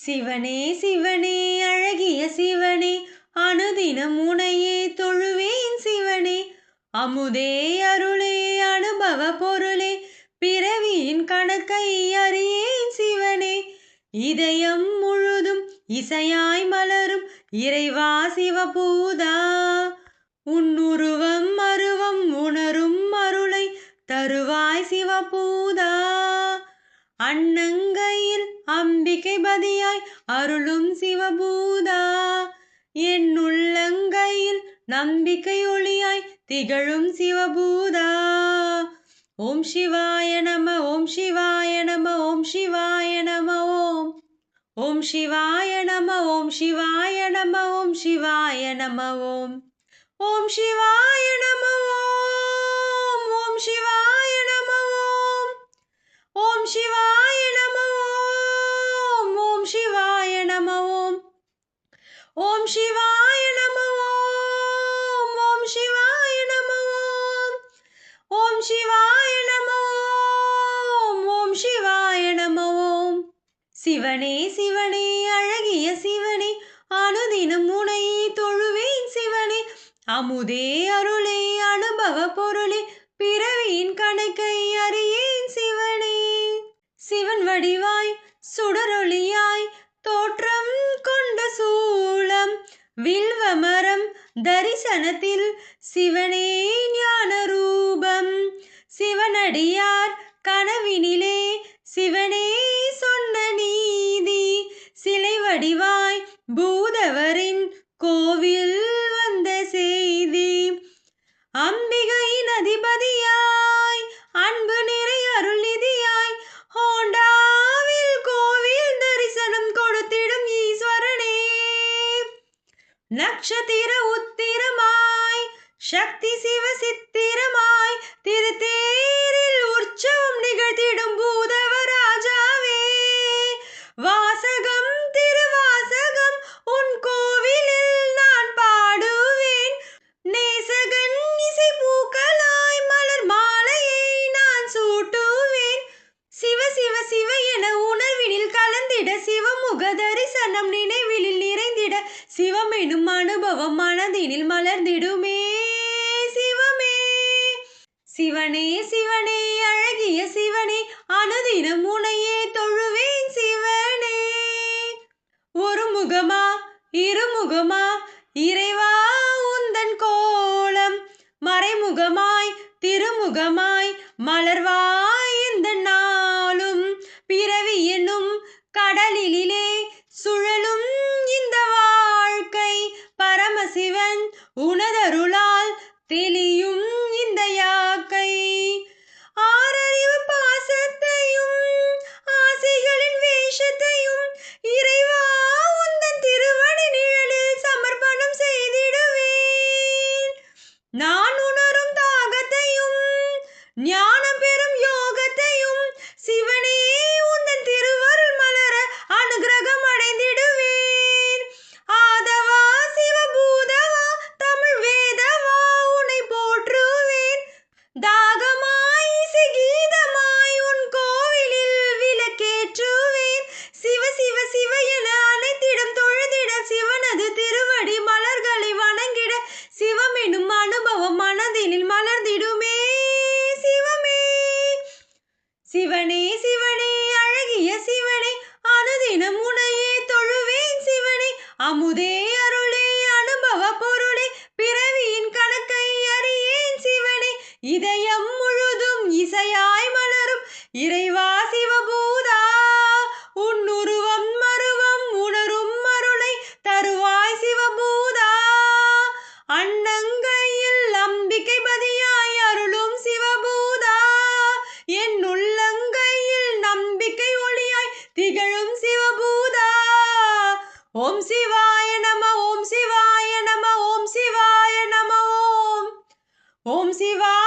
சிவனே சிவனே அழகிய சிவனே, அனுதினம் உனையே தொழுவேன் சிவனே. அமுதே அருளே அனுபவ பொருளே, பிறவியின் கணக்கை அறியேன் சிவனே. இதயம் முழுதும் இசையாய் மலரும் இறைவா சிவபூதா, உன்னுருவம் அருவம் உணரும் அருளை தருவாய் சிவபூதா. அன்னங்கையில் அம்பிகை பதியாய் அருளும் சிவபூதா, என் உள்ளங்கையில் நம்பிக்கை ஒளியாய் திகழும் சிவபூதா. ஓம் சிவாய நம ஓம் சிவாய நம ஓம் சிவாய நம ஓம். ஓம் சிவாய நம ஓம் சிவாய நம ஓம் சிவாய நம ஓம். ஓம் சிவாய நம ஓம். ஓம் சிவாய நம ஓம். ஓம் சிவாய நம ஓம். ஓம் சிவாய நம ஓம். ஓம் சிவாய நம ஓம். ஓம் சிவாய நம ஓம். ஓம் சிவாய நம ஓம். ஓம் சிவாய நம ஓம். சிவனே சிவனே அழகிய சிவனே, அனுதினம் உனையே தொழுவேன் சிவனே. அமுதே அருளே அனுபவ பொருளே, பிறவியின் கணக்கை அறியேன் சிவனே. சிவன் வடிவாய் சுடரொளியாய் தோற்றம் கொண்ட சூலம், வில்வ மரம் தரிசனத்தில் சிவனே ஞான ரூபம். சிவனடியார் கனவினிலே சிவனே சொன்ன நீதி, சிலை வடிவாய் பூதவரின் கோவில் வந்த செய்தி. அம்பிகையின் அதிபதியாய் அன்பு நிறை அருள் நிதியாய், ஹோண்டாவில் கோவில் தரிசனம் கொடுத்திடும் ஈஸ்வரனே. நட்சத்திர உத்திரமாய் சக்தி சிவ சித்திரமாய், திருத்தேரில் உற்சவம் நிகழ்த்திடும் பூதவராஜாவே. வாசகம் திருவாசகம் உன் கோவிலில் நான் பாடுவேன், நேசகன் இசை பூக்களாய் மலர் மாலையை நான் சூட்டுவேன். சிவ சிவ சிவ என உணர்வினில் கலந்திட, சிவமுக தரிசனம் நினைவினில் நிறைந்திட, சிவம் எனும் அனுபவம் மனதினில் மலர்ந்திடுமே சிவமே. சிவனே சிவனே அழகிய சிவனே, அனுதினம் உனையே தொழுவேன் சிவனே. ஒரு முகமா இருமுகமா இறைவா உந்தன் கோலம், மறைமுகமாய் திருமுகமாய் மலர்வாய் இந்த நாளும். பிறவி என்னும் கடலிலே சுழலும் இந்த வாழ்க்கை, பரமசிவன் உனதருளால் தெளியும் இந்த யாக்கை. ஆறறிவு பாசத்தையும் ஆசைகளின் வேஷத்தையும் இறைவா உந்தன் திருவடி நிழலில் சமர்ப்பணம் செய்திடுவேன். நான் உணரும் தாகத்தையும் ஞானம் பெறும் யோகத்தையும் சிவனே உந்தன் திருவருள் மலர அனுகிரகம் அடைந்திடுவேன். ஆதவா சிவபூதவா தமிழ் வேதவா உன்னை போற்றுவேன். தாகமாய் இசை கீதமாய் உன் கோவிலில் விளக்கேற்றுவேன். சிவ சிவ சிவ என அனைத்திடம் தொழுதிட, சிவனது திருவடி மலர்களை வணங்கிட, சிவம் எனும் அனுபவம் மனதினில் மலர்ந்திடுமே சிவமே. சிவனே சிவனே அழகிய சிவனே, அனுதினம் உனையே தொழுவேன் சிவனே. அமுதே அருளே அனுபவ பொருளே, பிறவியின் கணக்கை அறியேன் சிவனே. இதயம் முழுதும் இசையாய் மலரும் இறைவா சிவபூதா, உன்னுருவம் அருவம் உணரும் அருளை தருவாய் சிவபூதா. அன்னங்கையில் அம்பிகை பதியாய் அருளும் சிவபூதா, என் உள்ளங்கையில் நம்பிக்கை ஒளியாய் திகழும் சிவபூதா. ஓம் சிவாய நம ஓம் சிவாய நம ஓம் சிவாய நம ஓம். ஓம் சிவாய